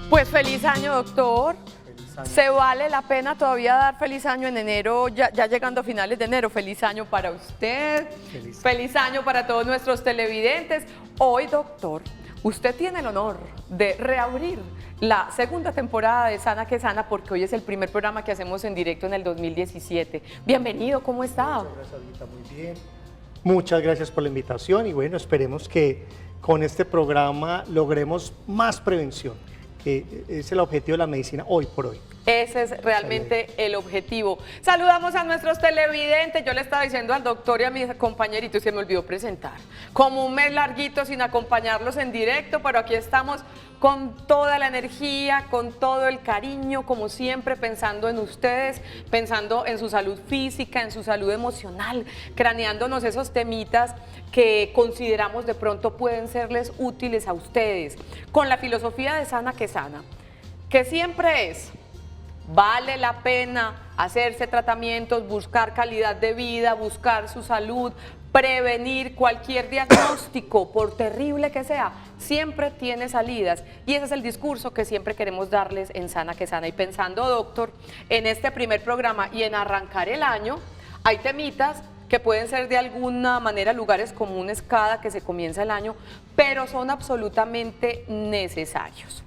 Pues feliz año, doctor. Feliz año. ¿Se vale la pena todavía dar feliz año en enero, ya llegando a finales de enero? Feliz año para usted, feliz año para todos nuestros televidentes. Hoy, doctor, usted tiene el honor de reabrir la segunda temporada de Sana que Sana, porque hoy es el primer programa que hacemos en directo en el 2017. Bienvenido, ¿cómo está? Muchas gracias, Alita, muy bien. Muchas gracias por la invitación y bueno, esperemos que con este programa logremos más prevención, que es el objetivo de la medicina hoy por hoy. Ese es realmente el objetivo. Saludamos a nuestros televidentes. Yo le estaba diciendo al doctor y a mis compañeritos, se me olvidó presentar. Como un mes larguito sin acompañarlos en directo, pero aquí estamos con toda la energía, con todo el cariño, como siempre, pensando en ustedes, pensando en su salud física, en su salud emocional, craneándonos esos temitas que consideramos de pronto pueden serles útiles a ustedes, con la filosofía de Sana que Sana, que siempre es: vale la pena hacerse tratamientos, buscar calidad de vida, buscar su salud, prevenir cualquier diagnóstico, por terrible que sea, siempre tiene salidas. Y ese es el discurso que siempre queremos darles en Sana que Sana. Y pensando, doctor, en este primer programa y en arrancar el año, hay temitas que pueden ser de alguna manera lugares comunes cada que se comienza el año, pero son absolutamente necesarios.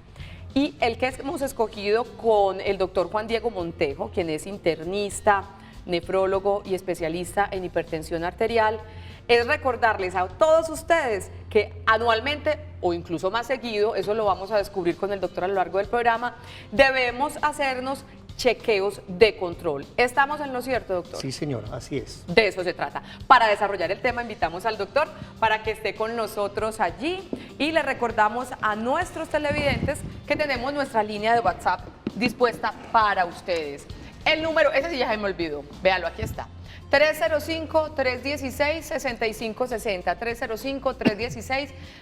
Y el que hemos escogido con el doctor Juan Diego Montejo, quien es internista, nefrólogo y especialista en hipertensión arterial, es recordarles a todos ustedes que anualmente o incluso más seguido, eso lo vamos a descubrir con el doctor a lo largo del programa, debemos hacernos chequeos de control. ¿Estamos en lo cierto, doctor? Sí, señora, así es. De eso se trata. Para desarrollar el tema invitamos al doctor para que esté con nosotros allí y le recordamos a nuestros televidentes que tenemos nuestra línea de WhatsApp dispuesta para ustedes. El número, ese sí ya se me olvidó, véalo, aquí está. 305-316-6560,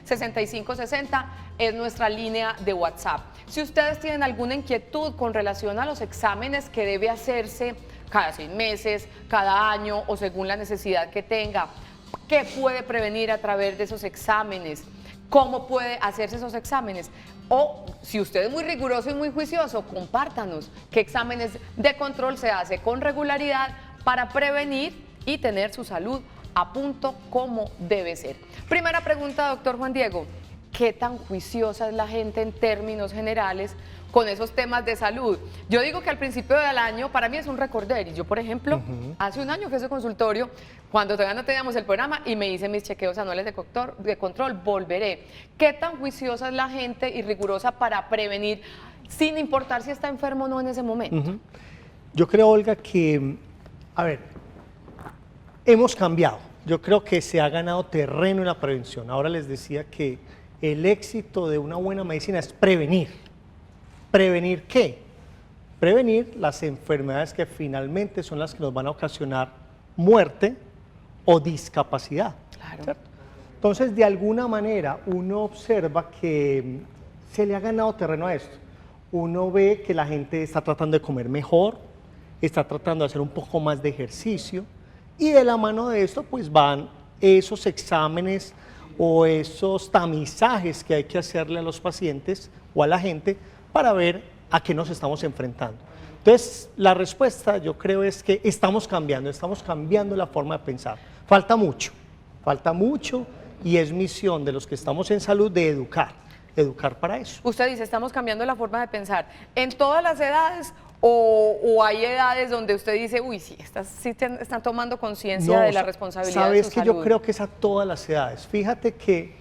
305-316-6560 es nuestra línea de WhatsApp. Si ustedes tienen alguna inquietud con relación a los exámenes que debe hacerse cada 6 meses, cada año o según la necesidad que tenga, ¿qué puede prevenir a través de esos exámenes? ¿Cómo puede hacerse esos exámenes? O si usted es muy riguroso y muy juicioso, compártanos qué exámenes de control se hace con regularidad para prevenir y tener su salud a punto como debe ser. Primera pregunta, doctor Juan Diego, ¿qué tan juiciosa es la gente en términos generales con esos temas de salud? Yo digo que al principio del año para mí es un recorder. Yo, por ejemplo, hace un año que hice consultorio, cuando todavía no teníamos el programa, y me hice mis chequeos anuales de control, volveré. ¿Qué tan juiciosa es la gente y rigurosa para prevenir, sin importar si está enfermo o no en ese momento? Yo creo, Olga, que, a ver, hemos cambiado. Yo creo que se ha ganado terreno en la prevención. Ahora les decía que el éxito de una buena medicina es prevenir. ¿Prevenir qué? Prevenir las enfermedades que finalmente son las que nos van a ocasionar muerte o discapacidad. Claro. ¿Cierto? Entonces, de alguna manera, uno observa que se le ha ganado terreno a esto. Uno ve que la gente está tratando de comer mejor, está tratando de hacer un poco más de ejercicio, y de la mano de esto, pues van esos exámenes o esos tamizajes que hay que hacerle a los pacientes o a la gente para ver a qué nos estamos enfrentando. Entonces, la respuesta yo creo es que estamos cambiando la forma de pensar. Falta mucho y es misión de los que estamos en salud de educar para eso. Usted dice, estamos cambiando la forma de pensar. ¿En todas las edades o hay edades donde usted dice, uy, sí, están tomando conciencia de la responsabilidad de su salud? Sabes que yo creo que es a todas las edades. Fíjate que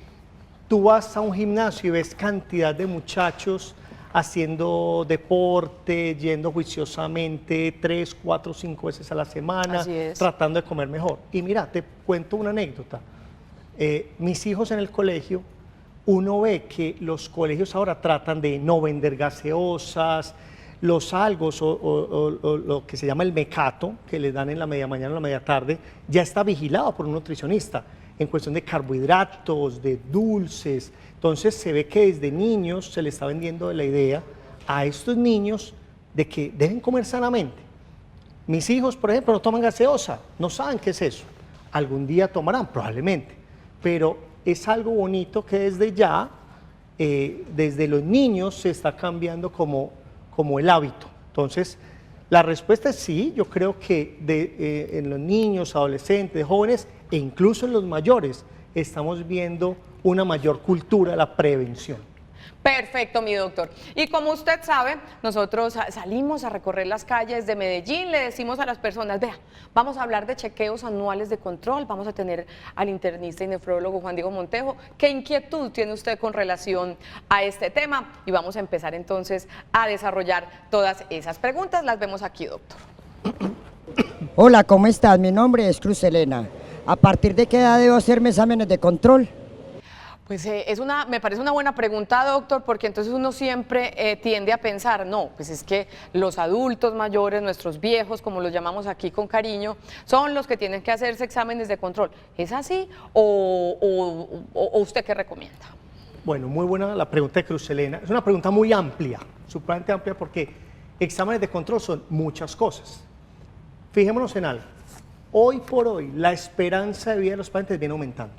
tú vas a un gimnasio y ves cantidad de muchachos haciendo deporte, yendo juiciosamente 3, 4, 5 veces a la semana, tratando de comer mejor. Y mira, te cuento una anécdota. Mis hijos en el colegio, uno ve que los colegios ahora tratan de no vender gaseosas, los algos o lo que se llama el mecato, que les dan en la media mañana o la media tarde, ya está vigilado por un nutricionista en cuestión de carbohidratos, de dulces. Entonces se ve que desde niños se le está vendiendo la idea a estos niños de que deben comer sanamente. Mis hijos, por ejemplo, no toman gaseosa, no saben qué es eso. Algún día tomarán, probablemente, pero es algo bonito que desde ya desde los niños se está cambiando como el hábito. Entonces, la respuesta es sí, yo creo que en los niños, adolescentes, jóvenes e incluso en los mayores estamos viendo una mayor cultura de la prevención. Perfecto, mi doctor. Y como usted sabe, nosotros salimos a recorrer las calles de Medellín, le decimos a las personas, vea, vamos a hablar de chequeos anuales de control, vamos a tener al internista y nefrólogo Juan Diego Montejo. ¿Qué inquietud tiene usted con relación a este tema? Y vamos a empezar entonces a desarrollar todas esas preguntas. Las vemos aquí, doctor. Hola, ¿cómo estás? Mi nombre es Cruz Elena. ¿A partir de qué edad debo hacerme exámenes de control? Pues me parece una buena pregunta, doctor, porque entonces uno siempre tiende a pensar, no, pues es que los adultos mayores, nuestros viejos, como los llamamos aquí con cariño, son los que tienen que hacerse exámenes de control. ¿Es así o usted qué recomienda? Bueno, muy buena la pregunta de Cruz Elena. Es una pregunta muy amplia, supremamente amplia, porque exámenes de control son muchas cosas. Fijémonos en algo. Hoy por hoy, la esperanza de vida de los pacientes viene aumentando.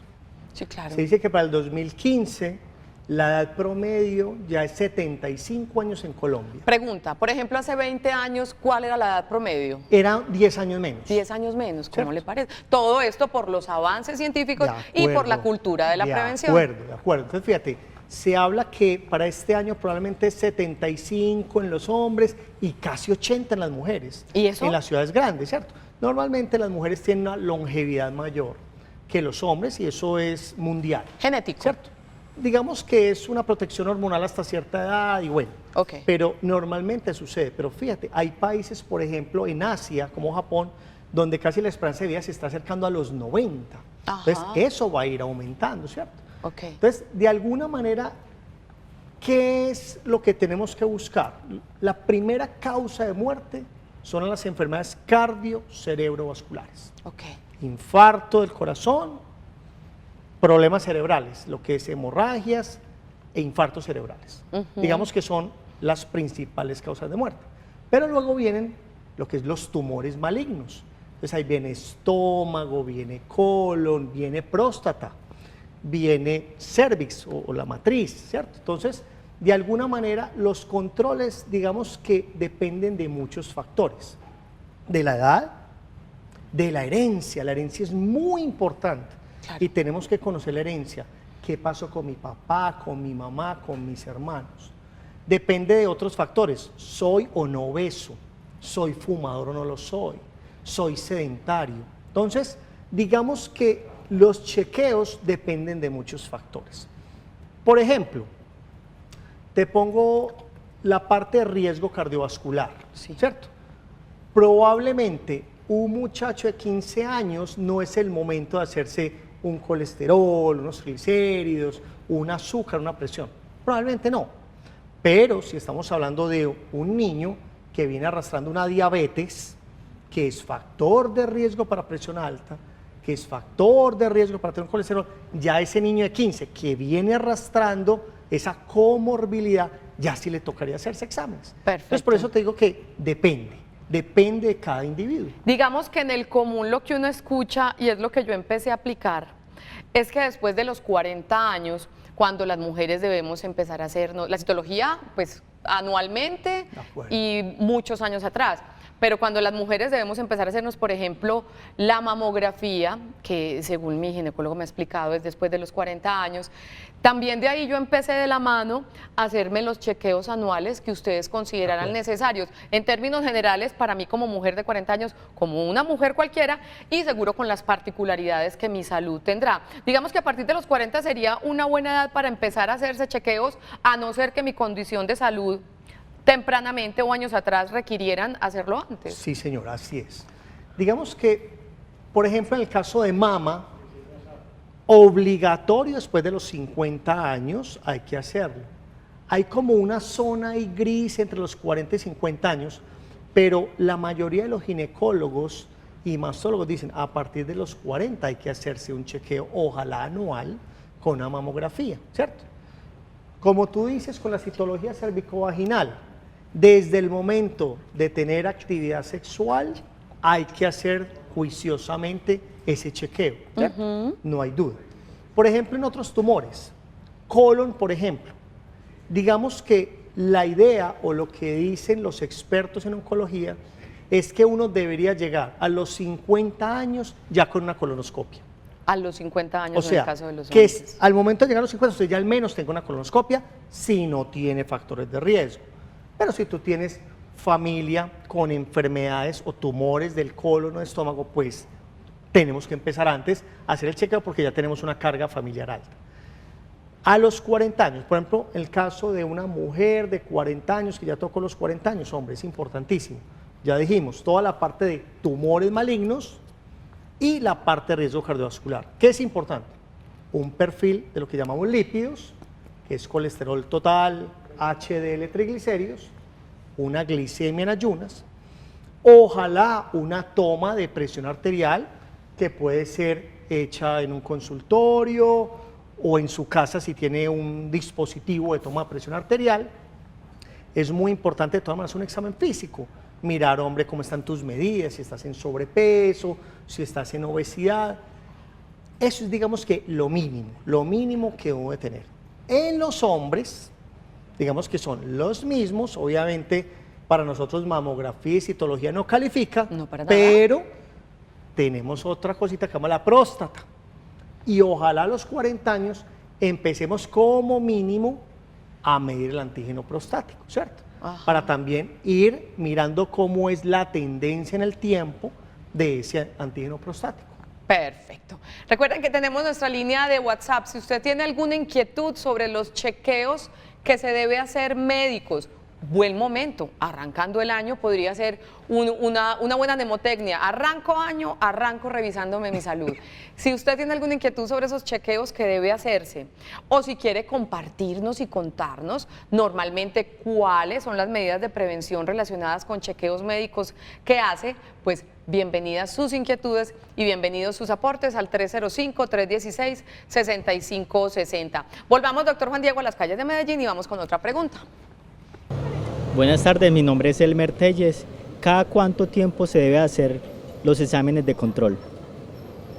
Sí, claro. Se dice que para el 2015 la edad promedio ya es 75 años en Colombia. Pregunta, por ejemplo, hace 20 años, ¿cuál era la edad promedio? Era 10 años menos. 10 años menos, ¿cómo ¿Cierto? le parece? Todo esto por los avances científicos y por la cultura de la prevención. De acuerdo. Entonces, fíjate, se habla que para este año probablemente 75 en los hombres y casi 80 en las mujeres. ¿Y eso? En las ciudades grandes, ¿cierto? Normalmente las mujeres tienen una longevidad mayor que los hombres y eso es mundial. Genético. ¿Cierto? Digamos que es una protección hormonal hasta cierta edad y bueno, Okay. pero normalmente sucede. Pero fíjate, hay países, por ejemplo, en Asia, como Japón, donde casi la esperanza de vida se está acercando a los 90. Ajá. Entonces, eso va a ir aumentando, ¿cierto? Okay. Entonces, de alguna manera, ¿qué es lo que tenemos que buscar? La primera causa de muerte son las enfermedades cardio-cerebrovasculares. Okay. Infarto del corazón, problemas cerebrales, lo que es hemorragias e infartos cerebrales. Digamos que son las principales causas de muerte. Pero luego vienen lo que es los tumores malignos. Entonces ahí viene estómago, viene colon, viene próstata, viene cervix o la matriz, ¿cierto? Entonces, de alguna manera, los controles, digamos que dependen de muchos factores. De la edad, de la herencia es muy importante. Claro. Y tenemos que conocer la herencia. ¿Qué pasó con mi papá, con mi mamá, con mis hermanos? Depende de otros factores. ¿Soy o no obeso? ¿Soy fumador o no lo soy? ¿Soy sedentario? Entonces, digamos que los chequeos dependen de muchos factores. Por ejemplo, te pongo la parte de riesgo cardiovascular, Sí. ¿cierto? Probablemente un muchacho de 15 años no es el momento de hacerse un colesterol, unos triglicéridos, un azúcar, una presión. Probablemente no. Pero si estamos hablando de un niño que viene arrastrando una diabetes, que es factor de riesgo para presión alta, que es factor de riesgo para tener un colesterol, ya ese niño de 15 que viene arrastrando esa comorbilidad, ya sí le tocaría hacerse exámenes. Perfecto. Entonces, por eso te digo que depende de cada individuo. Digamos que en el común lo que uno escucha, y es lo que yo empecé a aplicar, es que después de los 40 años, cuando las mujeres debemos empezar a hacernos la citología, pues anualmente y muchos años atrás. Pero cuando las mujeres debemos empezar a hacernos, por ejemplo, la mamografía, que según mi ginecólogo me ha explicado es después de los 40 años, también de ahí yo empecé de la mano a hacerme los chequeos anuales que ustedes consideraran necesarios. En términos generales, para mí como mujer de 40 años, como una mujer cualquiera, y seguro con las particularidades que mi salud tendrá. Digamos que a partir de los 40 sería una buena edad para empezar a hacerse chequeos, a no ser que mi condición de salud tempranamente o años atrás requirieran hacerlo antes. Sí, señora, así es. Digamos que, por ejemplo, en el caso de mama, obligatorio después de los 50 años hay que hacerlo. Hay como una zona ahí gris entre los 40 y 50 años, pero la mayoría de los ginecólogos y mastólogos dicen a partir de los 40 hay que hacerse un chequeo, ojalá anual, con una mamografía, ¿cierto? Como tú dices, con la citología cervicovaginal, desde el momento de tener actividad sexual, hay que hacer juiciosamente ese chequeo, ¿cierto? No hay duda. Por ejemplo, en otros tumores, colon, por ejemplo, Digamos que la idea o lo que dicen los expertos en oncología es que uno debería llegar a los 50 años ya con una colonoscopia. A los 50 años O sea, en el caso de los que hombres. al momento de llegar a los 50, usted ya al menos tenga una colonoscopia si no tiene factores de riesgo. Pero si tú tienes familia con enfermedades o tumores del colon o estómago, pues tenemos que empezar antes a hacer el chequeo porque ya tenemos una carga familiar alta. A los 40 años, por ejemplo, el caso de una mujer de 40 años que ya tocó los 40 años, hombre, es importantísimo. Ya dijimos, toda la parte de tumores malignos y la parte de riesgo cardiovascular. ¿Qué es importante? Un perfil de lo que llamamos lípidos, que es colesterol total, HDL, triglicéridos, una glicemia en ayunas, ojalá una toma de presión arterial que puede ser hecha en un consultorio o en su casa si tiene un dispositivo de toma de presión arterial. Es muy importante de todas maneras un examen físico, mirar, hombre, cómo están tus medidas, si estás en sobrepeso, si estás en obesidad. Eso es, digamos que lo mínimo que uno debe tener. En los hombres, digamos que son los mismos, obviamente para nosotros mamografía y citología no califica, No, para nada. pero tenemos otra cosita que se llama la próstata. Y ojalá a los 40 años empecemos como mínimo a medir el antígeno prostático, ¿cierto? Ajá. Para también ir mirando cómo es la tendencia en el tiempo de ese antígeno prostático. Perfecto. Recuerden que tenemos nuestra línea de WhatsApp. Si usted tiene alguna inquietud sobre los chequeos que se debe hacer médicos, buen momento, arrancando el año podría ser una buena mnemotecnia. Arranco año, arranco revisándome mi salud. Si usted tiene alguna inquietud sobre esos chequeos que debe hacerse, o si quiere compartirnos y contarnos normalmente cuáles son las medidas de prevención relacionadas con chequeos médicos que hace, pues bienvenidas sus inquietudes y bienvenidos sus aportes al 305-316-6560. Volvamos, doctor Juan Diego, a las calles de Medellín y vamos con otra pregunta. Buenas tardes, mi nombre es Elmer Telles. ¿Cada cuánto tiempo se debe hacer los exámenes de control?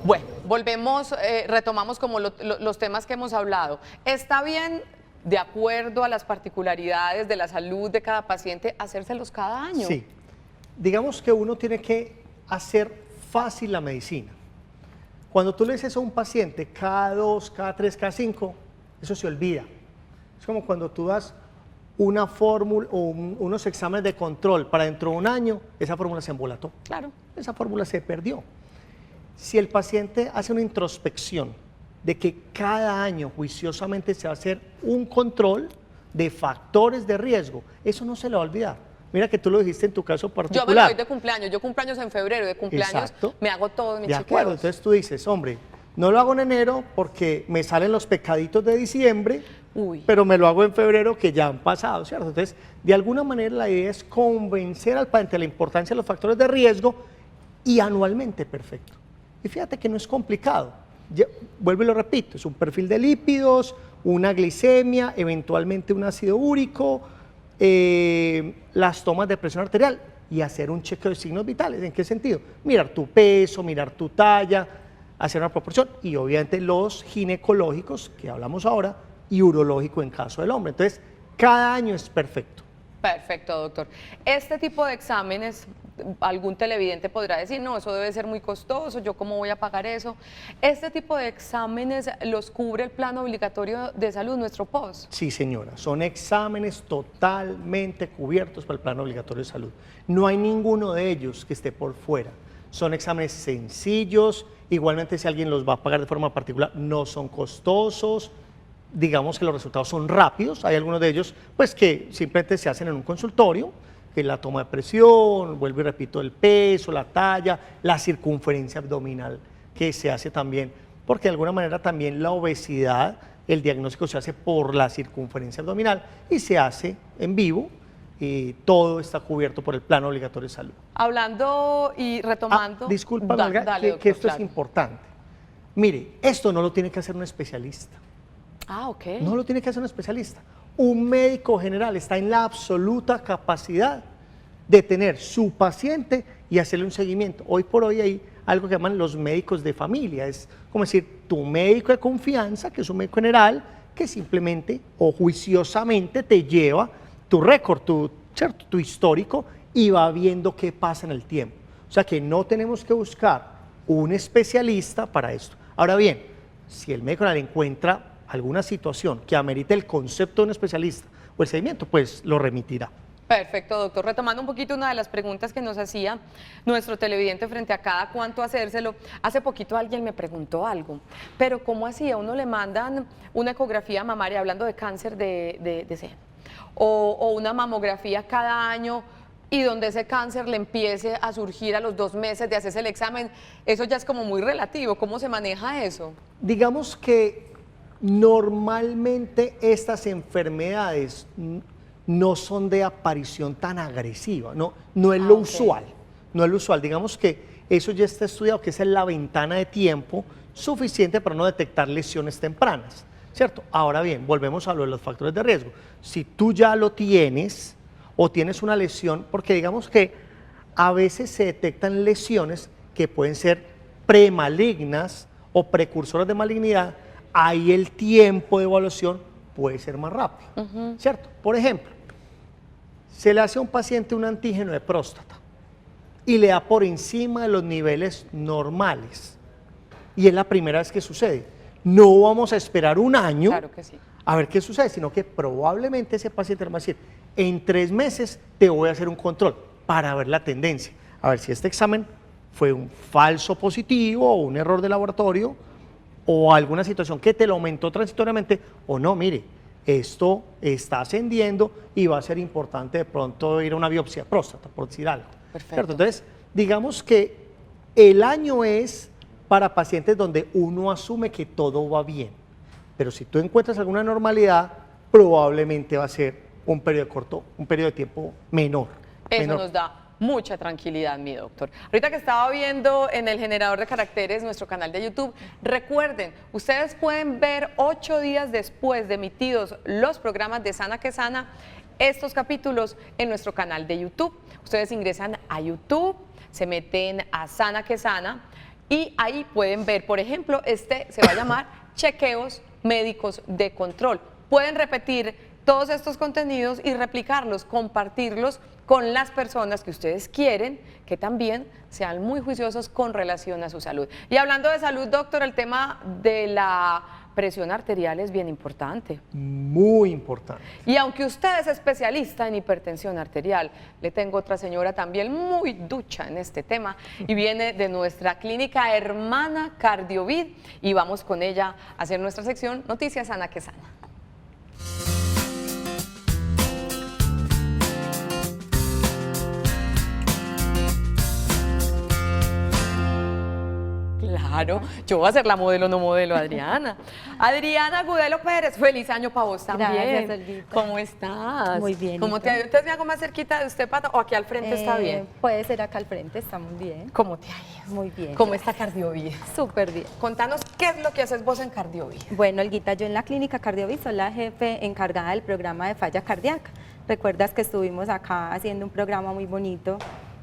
Bueno, volvemos, retomamos como los temas que hemos hablado. ¿Está bien, de acuerdo a las particularidades de la salud de cada paciente, hacérselos cada año? Sí, digamos que uno tiene que hacer fácil la medicina. Cuando tú le dices a un paciente cada 2, cada 3, cada 5, eso se olvida. Es como cuando tú das una fórmula o unos exámenes de control para dentro de un año, esa fórmula se embolató. Claro. Esa fórmula se perdió. Si el paciente hace una introspección de que cada año juiciosamente se va a hacer un control de factores de riesgo, eso no se le va a olvidar. Mira que tú lo dijiste en tu caso particular. Yo me lo doy de cumpleaños, yo cumpleaños en febrero, de cumpleaños Exacto. me hago todos mis De chequeos. acuerdo, entonces tú dices, hombre, no lo hago en enero porque me salen los pecaditos de diciembre, Uy. pero me lo hago en febrero que ya han pasado, ¿cierto? Entonces, de alguna manera la idea es convencer al paciente de la importancia de los factores de riesgo y anualmente, perfecto. Y fíjate que no es complicado. Vuelvo y lo repito, es un perfil de lípidos, una glicemia, eventualmente un ácido úrico, las tomas de presión arterial y hacer un chequeo de signos vitales. ¿En qué sentido? Mirar tu peso, mirar tu talla, hacer una proporción y obviamente los ginecológicos que hablamos ahora y urológico en caso del hombre. Entonces, cada año es perfecto. Perfecto, doctor. Este tipo de exámenes, algún televidente podrá decir, no, eso debe ser muy costoso, ¿yo cómo voy a pagar eso? ¿Este tipo de exámenes los cubre el plan obligatorio de salud, nuestro POS? Sí, señora, son exámenes totalmente cubiertos por el plan obligatorio de salud. No hay ninguno de ellos que esté por fuera. Son exámenes sencillos, igualmente si alguien los va a pagar de forma particular, no son costosos. Digamos que los resultados son rápidos, hay algunos de ellos pues que simplemente se hacen en un consultorio, que es la toma de presión, vuelvo y repito, el peso, la talla, la circunferencia abdominal que se hace también, porque de alguna manera también la obesidad, el diagnóstico se hace por la circunferencia abdominal y se hace en vivo y todo está cubierto por el plan obligatorio de salud. Hablando y retomando... Disculpa, Da- Olga, dale, que doctor, esto es claro. importante. Mire, esto no lo tiene que hacer un especialista. Ah, ok. No lo tiene que hacer un especialista. Un médico general está en la absoluta capacidad de tener su paciente y hacerle un seguimiento. Hoy por hoy hay algo que llaman los médicos de familia. Es como decir, tu médico de confianza, que es un médico general, que simplemente o juiciosamente te lleva tu récord, ¿cierto? Tu histórico y va viendo qué pasa en el tiempo. O sea que no tenemos que buscar un especialista para esto. Ahora bien, si el médico encuentra alguna situación que amerite el concepto de un especialista o el seguimiento, pues lo remitirá. Perfecto, doctor. Retomando un poquito una de las preguntas que nos hacía nuestro televidente frente a cada cuánto hacérselo. Hace poquito alguien me preguntó algo, pero ¿cómo así? A uno le mandan una ecografía mamaria hablando de cáncer de seno o una mamografía cada año y donde ese cáncer le empiece a surgir a los 2 meses de hacerse el examen. Eso ya es como muy relativo. ¿Cómo se maneja eso? Digamos que normalmente estas enfermedades no son de aparición tan agresiva, no es lo usual, no es lo usual. Digamos que eso ya está estudiado, que esa es la ventana de tiempo suficiente para no detectar lesiones tempranas, ¿cierto? Ahora bien, volvemos a lo de los factores de riesgo. Si tú ya lo tienes o tienes una lesión, porque digamos que a veces se detectan lesiones que pueden ser premalignas o precursoras de malignidad, ahí el tiempo de evaluación puede ser más rápido, ¿cierto? Por ejemplo, se le hace a un paciente un antígeno de próstata y le da por encima de los niveles normales y es la primera vez que sucede. No vamos a esperar un año Claro que sí. a ver qué sucede, sino que probablemente ese paciente va a decir, en 3 meses te voy a hacer un control para ver la tendencia, a ver si este examen fue un falso positivo o un error de laboratorio o alguna situación que te lo aumentó transitoriamente o no, mire, esto está ascendiendo y va a ser importante de pronto ir a una biopsia de próstata, por decir algo. Perfecto. ¿Cierto? Entonces, digamos que el año es para pacientes donde uno asume que todo va bien, pero si tú encuentras alguna normalidad, probablemente va a ser un periodo corto, un periodo de tiempo menor. Eso nos da mucha tranquilidad, mi doctor. Ahorita que estaba viendo en el generador de caracteres nuestro canal de YouTube, recuerden, ustedes pueden ver 8 días después de emitidos los programas de Sana que Sana, estos capítulos en nuestro canal de YouTube. Ustedes ingresan a YouTube, se meten a Sana que Sana y ahí pueden ver, por ejemplo, se va a llamar Chequeos Médicos de Control. Pueden repetir todos estos contenidos y replicarlos, compartirlos con las personas que ustedes quieren, que también sean muy juiciosos con relación a su salud. Y hablando de salud, doctor, el tema de la presión arterial es bien importante. Muy importante. Y aunque usted es especialista en hipertensión arterial, le tengo otra señora también muy ducha en este tema y viene de nuestra clínica hermana Cardiovid y vamos con ella a hacer nuestra sección Noticias Sana que Sana. Claro, yo voy a ser la modelo, no modelo, Adriana. Adriana Gudelo Pérez, feliz año para vos también. Gracias, Olguita. ¿Cómo estás? Muy bien. ¿Cómo te ha ido? ¿Te hago más cerquita de usted, Pato? ¿O aquí al frente está bien? Puede ser acá al frente, está muy bien. ¿Cómo te ha ido? Muy bien. ¿Cómo está Cardiovid? Súper bien. Contanos qué es lo que haces vos en Cardiovid. Bueno, Olguita, yo en la clínica Cardiovid soy la jefe encargada del programa de falla cardíaca. Recuerdas que estuvimos acá haciendo un programa muy bonito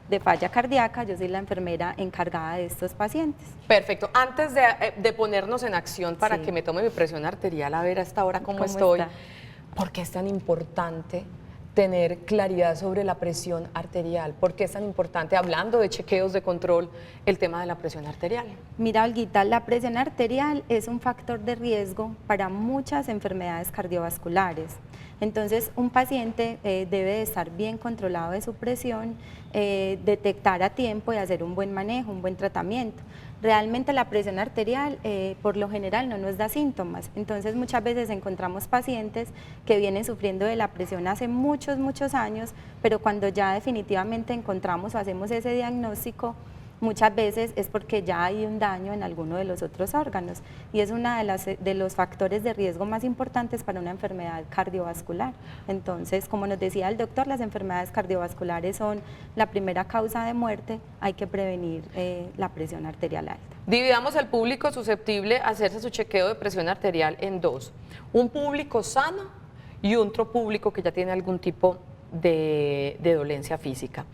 de falla cardíaca, yo soy la enfermera encargada de estos pacientes. Perfecto. Antes de ponernos en acción para Sí. que me tome mi presión arterial, a ver hasta ahora cómo estoy, ¿por qué es tan importante tener claridad sobre la presión arterial? ¿Por qué es tan importante, hablando de chequeos de control, el tema de la presión arterial? Mira, Olguita, la presión arterial es un factor de riesgo para muchas enfermedades cardiovasculares. Entonces, un paciente debe de estar bien controlado de su presión, detectar a tiempo y hacer un buen manejo, un buen tratamiento. Realmente la presión arterial por lo general no nos da síntomas, entonces muchas veces encontramos pacientes que vienen sufriendo de la presión hace muchos años, pero cuando ya definitivamente encontramos o hacemos ese diagnóstico, muchas veces es porque ya hay un daño en alguno de los otros órganos y es uno de los factores de riesgo más importantes para una enfermedad cardiovascular. Entonces, como nos decía el doctor, las enfermedades cardiovasculares son la primera causa de muerte, hay que prevenir la presión arterial alta. Dividamos al público susceptible a hacerse su chequeo de presión arterial en dos. Un público sano y otro público que ya tiene algún tipo de dolencia física.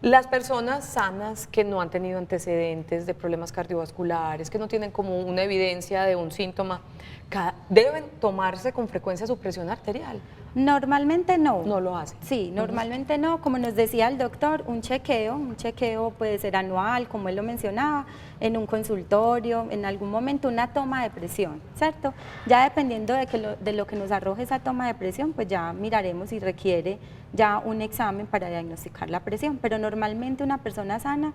Las personas sanas que no han tenido antecedentes de problemas cardiovasculares, que no tienen como una evidencia de un síntoma, ¿Deben tomarse con frecuencia su presión arterial? Normalmente no. No lo hacen. Sí, normalmente no. Como nos decía el doctor, un chequeo puede ser anual, como él lo mencionaba, en un consultorio, en algún momento una toma de presión, ¿cierto? Ya dependiendo de lo que nos arroje esa toma de presión, pues ya miraremos si requiere ya un examen para diagnosticar la presión, pero normalmente una persona sana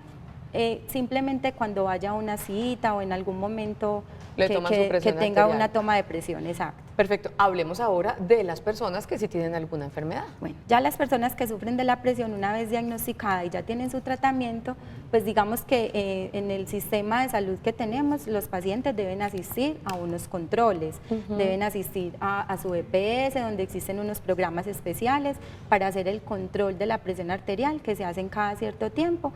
simplemente cuando vaya a una cita o en algún momento que tenga una toma de presión, exacto. Perfecto, hablemos ahora de las personas que sí tienen alguna enfermedad. Bueno, ya las personas que sufren de la presión una vez diagnosticada y ya tienen su tratamiento, pues digamos que en el sistema de salud que tenemos, los pacientes deben asistir a unos controles, deben asistir a su EPS, donde existen unos programas especiales para hacer el control de la presión arterial que se hacen cada cierto tiempo.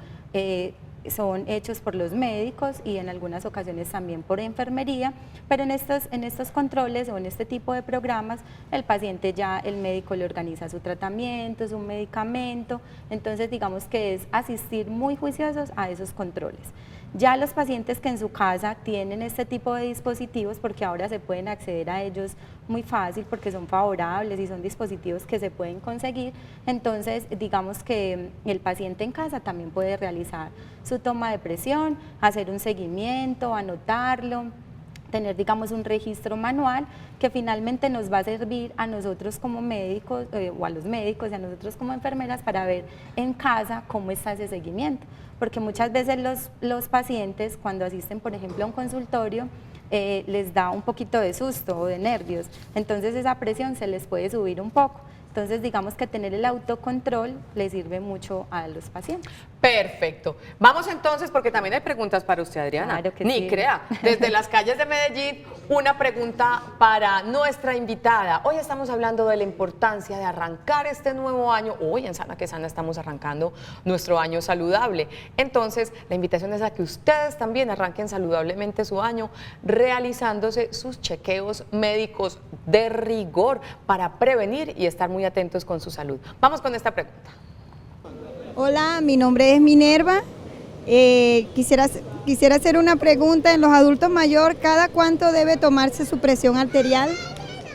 Son hechos por los médicos y en algunas ocasiones también por enfermería, pero en estos controles o en este tipo de programas el paciente ya, el médico le organiza su tratamiento, su medicamento, entonces digamos que es asistir muy juiciosos a esos controles. Ya los pacientes que en su casa tienen este tipo de dispositivos, porque ahora se pueden acceder a ellos muy fácil porque son favorables y son dispositivos que se pueden conseguir, entonces digamos que el paciente en casa también puede realizar su toma de presión, hacer un seguimiento, anotarlo, tener digamos un registro manual que finalmente nos va a servir a nosotros como médicos o a los médicos y a nosotros como enfermeras para ver en casa cómo está ese seguimiento, porque muchas veces los pacientes cuando asisten por ejemplo a un consultorio les da un poquito de susto o de nervios, entonces esa presión se les puede subir un poco. Entonces, digamos que tener el autocontrol le sirve mucho a los pacientes. Perfecto. Vamos entonces, porque también hay preguntas para usted, Adriana. Claro que Ni sí. crea. Desde las calles de Medellín, una pregunta para nuestra invitada. Hoy estamos hablando de la importancia de arrancar este nuevo año. Hoy en Sana que Sana estamos arrancando nuestro año saludable. Entonces, la invitación es a que ustedes también arranquen saludablemente su año, realizándose sus chequeos médicos de rigor para prevenir y estar muy atentos con su salud. Vamos con esta pregunta. Hola, mi nombre es Minerva. Quisiera hacer una pregunta. En los adultos mayores, ¿cada cuánto debe tomarse su presión arterial?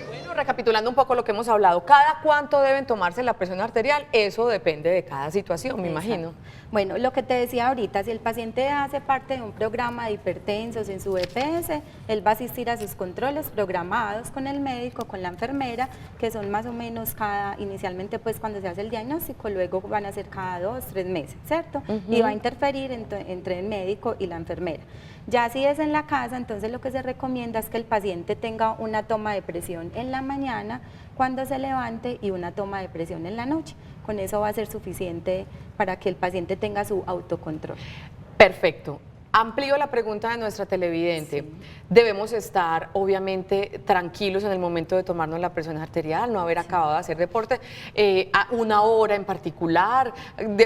Bueno, recapitulando un poco lo que hemos hablado, ¿cada cuánto deben tomarse la presión arterial? Eso depende de cada situación, me imagino. Bueno, lo que te decía ahorita, si el paciente hace parte de un programa de hipertensos en su EPS, él va a asistir a sus controles programados con el médico, con la enfermera, que son más o menos inicialmente pues cuando se hace el diagnóstico, luego van a ser cada 2, 3 meses, ¿cierto? Y va a interferir entre el médico y la enfermera. Ya si es en la casa, entonces lo que se recomienda es que el paciente tenga una toma de presión en la mañana cuando se levante y una toma de presión en la noche. Con eso va a ser suficiente para que el paciente tenga su autocontrol. Perfecto. Amplío la pregunta de nuestra televidente. Sí. Debemos estar, obviamente, tranquilos en el momento de tomarnos la presión arterial, no haber acabado de hacer deporte, a una hora en particular.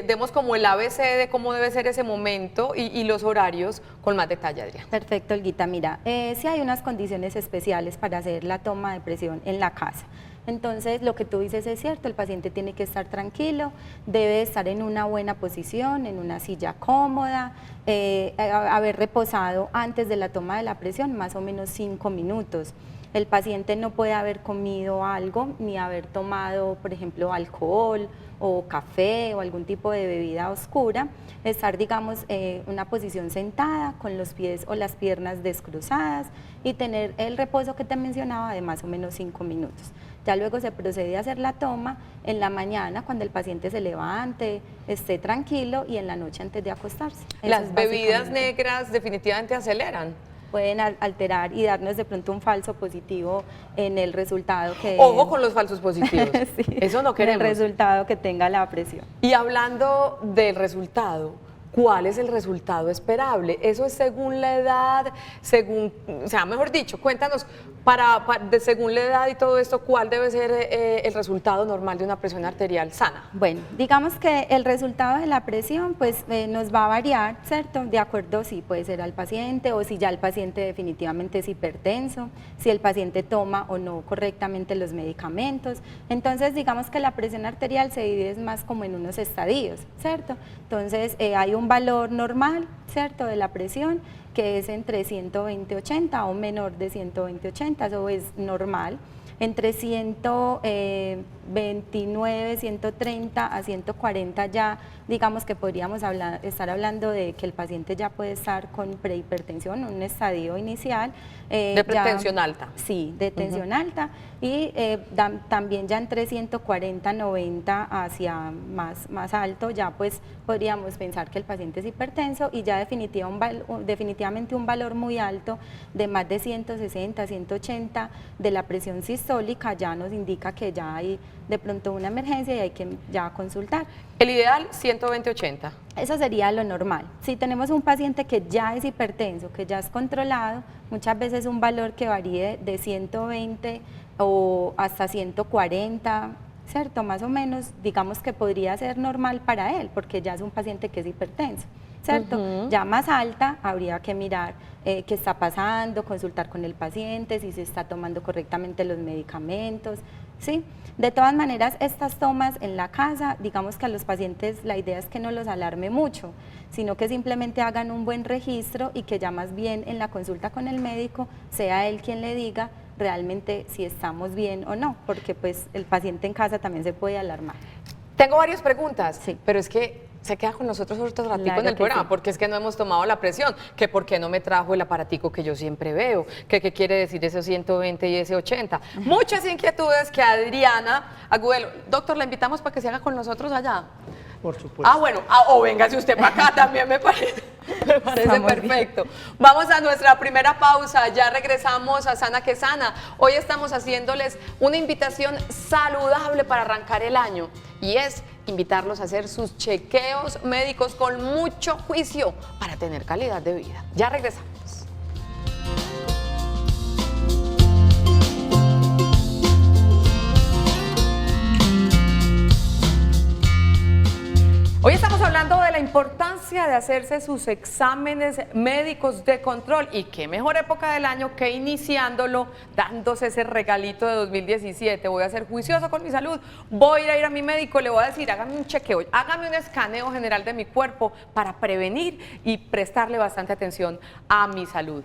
Demos como el ABC de cómo debe ser ese momento y los horarios con más detalle, Adriana. Perfecto, Olguita. Mira, sí hay unas condiciones especiales para hacer la toma de presión en la casa. Entonces, lo que tú dices es cierto, el paciente tiene que estar tranquilo, debe estar en una buena posición, en una silla cómoda, haber reposado antes de la toma de la presión más o menos 5 minutos. El paciente no puede haber comido algo ni haber tomado, por ejemplo, alcohol o café o algún tipo de bebida oscura, estar, digamos, en una posición sentada con los pies o las piernas descruzadas y tener el reposo que te mencionaba de más o menos 5 minutos. Ya luego se procede a hacer la toma en la mañana cuando el paciente se levante, esté tranquilo y en la noche antes de acostarse. Las bebidas negras definitivamente aceleran. Pueden alterar y darnos de pronto un falso positivo en el resultado que... Ojo con los falsos positivos, sí, eso no queremos. El resultado que tenga la presión. Y hablando del resultado, ¿cuál es el resultado esperable? Eso es según la edad, según, o sea, mejor dicho, cuéntanos, según la edad y todo esto, ¿cuál debe ser el resultado normal de una presión arterial sana? Bueno, digamos que el resultado de la presión pues nos va a variar, ¿cierto? De acuerdo si puede ser al paciente o si ya el paciente definitivamente es hipertenso, si el paciente toma o no correctamente los medicamentos. Entonces, digamos que la presión arterial se divide más como en unos estadios, ¿cierto? Entonces, hay un valor normal, ¿cierto? De la presión, que es entre 120/80 o menor de 120/80, eso es normal. Entre 129, 130 a 140 ya, digamos que podríamos estar hablando de que el paciente ya puede estar con prehipertensión, un estadio inicial. De tensión alta. Sí, de tensión alta, y también ya entre 140, 90 hacia más alto, ya pues podríamos pensar que el paciente es hipertenso, y ya definitivamente un valor muy alto de más de 160, 180 de la presión sistólica ya nos indica que ya hay de pronto una emergencia y hay que ya consultar. El ideal, 120/80. Eso sería lo normal. Si tenemos un paciente que ya es hipertenso, que ya es controlado, muchas veces un valor que varíe de 120 o hasta 140, ¿cierto? Más o menos, digamos que podría ser normal para él, porque ya es un paciente que es hipertenso, ¿cierto? Ya más alta, habría que mirar qué está pasando, consultar con el paciente, si se está tomando correctamente los medicamentos, ¿sí? De todas maneras, estas tomas en la casa, digamos que a los pacientes la idea es que no los alarme mucho, sino que simplemente hagan un buen registro y que ya más bien en la consulta con el médico sea él quien le diga realmente si estamos bien o no, porque pues el paciente en casa también se puede alarmar. Tengo varias preguntas, Sí. pero es que se queda con nosotros otro ratico Claro en el que programa, sí. porque es que no hemos tomado la presión, que por qué no me trajo el aparatico que yo siempre veo, que qué quiere decir ese 120 y ese 80. Muchas inquietudes que Adriana Agudelo, doctor, la invitamos para que se haga con nosotros allá. Por supuesto. Ah, bueno, o véngase usted para acá, también me parece Estamos bien. perfecto. Vamos a nuestra primera pausa, ya regresamos a Sana que Sana. Hoy estamos haciéndoles una invitación saludable para arrancar el año, y es invitarlos a hacer sus chequeos médicos con mucho juicio para tener calidad de vida. Ya regresamos. Hoy estamos hablando de la importancia de hacerse sus exámenes médicos de control, y qué mejor época del año que iniciándolo dándose ese regalito de 2017. Voy a ser juicioso con mi salud, voy a ir a mi médico, le voy a decir hágame un chequeo, hágame un escaneo general de mi cuerpo para prevenir y prestarle bastante atención a mi salud.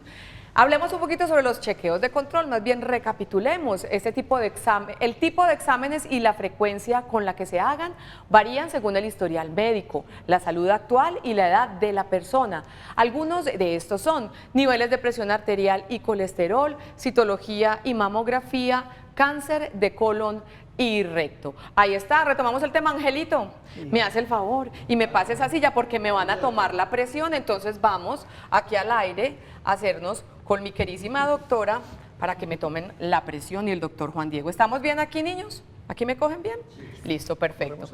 Hablemos un poquito sobre los chequeos de control, más bien recapitulemos este tipo de examen. El tipo de exámenes y la frecuencia con la que se hagan varían según el historial médico, la salud actual y la edad de la persona. Algunos de estos son niveles de presión arterial y colesterol, citología y mamografía, cáncer de colon y recto. Ahí está, retomamos el tema. Angelito, me hace el favor y me pase esa silla porque me van a tomar la presión, entonces vamos aquí al aire a hacernos con mi querísima doctora para que me tomen la presión y el doctor Juan Diego. ¿Estamos bien aquí, niños? ¿Aquí me cogen bien? Listo, perfecto.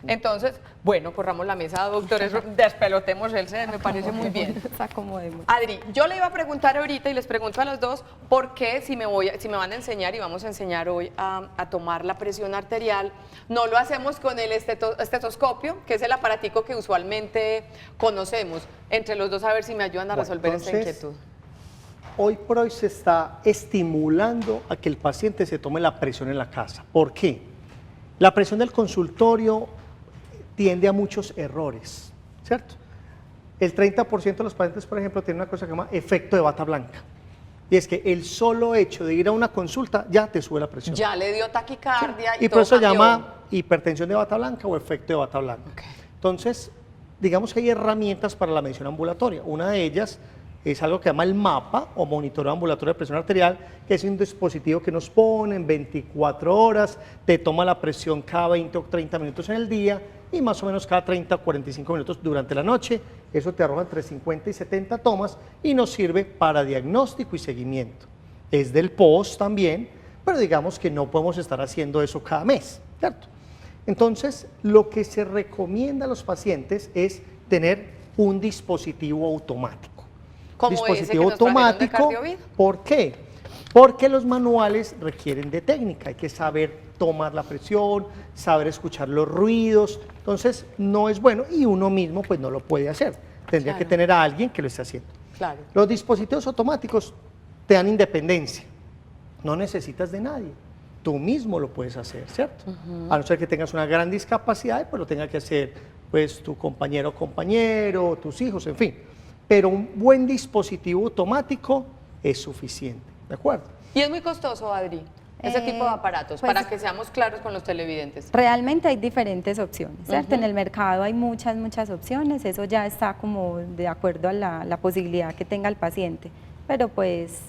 Entonces, bueno, corramos la mesa, doctores, despelotemos el set, me parece muy bien. Acomodemos. Adri, yo le iba a preguntar ahorita y les pregunto a los dos por qué si me van a enseñar, y vamos a enseñar hoy a tomar la presión arterial, no lo hacemos con el estetoscopio, que es el aparatico que usualmente conocemos. Entre los dos, a ver si me ayudan a resolver esta inquietud. Hoy por hoy se está estimulando a que el paciente se tome la presión en la casa. ¿Por qué? La presión del consultorio tiende a muchos errores, ¿cierto? El 30% de los pacientes, por ejemplo, tienen una cosa que se llama efecto de bata blanca. Y es que el solo hecho de ir a una consulta ya te sube la presión. Ya le dio taquicardia Y y por eso se todo cambió. llama hipertensión de bata blanca o efecto de bata blanca. Ok. Entonces, digamos que hay herramientas para la medición ambulatoria. Una de ellas es algo que se llama el MAPA o monitoreo ambulatorio de presión arterial, que es un dispositivo que nos ponen 24 horas, te toma la presión cada 20 o 30 minutos en el día y más o menos cada 30 o 45 minutos durante la noche. Eso te arroja entre 50 y 70 tomas y nos sirve para diagnóstico y seguimiento. Es del POS también, pero digamos que no podemos estar haciendo eso cada mes, ¿cierto? Entonces, lo que se recomienda a los pacientes es tener un dispositivo automático. Como ese que Dispositivo nos trajeron de automático. Cardiovid. ¿Por qué? Porque los manuales requieren de técnica, hay que saber tomar la presión, saber escuchar los ruidos, entonces no es bueno y uno mismo pues no lo puede hacer, tendría Claro. que tener a alguien que lo esté haciendo. Claro. Los dispositivos automáticos te dan independencia, no necesitas de nadie, tú mismo lo puedes hacer, ¿cierto? A no ser que tengas una gran discapacidad, pues lo tenga que hacer pues tu compañero o compañero, tus hijos, en fin. pero un buen dispositivo automático es suficiente, ¿de acuerdo? Y es muy costoso, Adri, ese tipo de aparatos, pues, para que seamos claros con los televidentes. Realmente hay diferentes opciones, ¿cierto? En el mercado hay muchas opciones, eso ya está como de acuerdo a la posibilidad que tenga el paciente, pero pues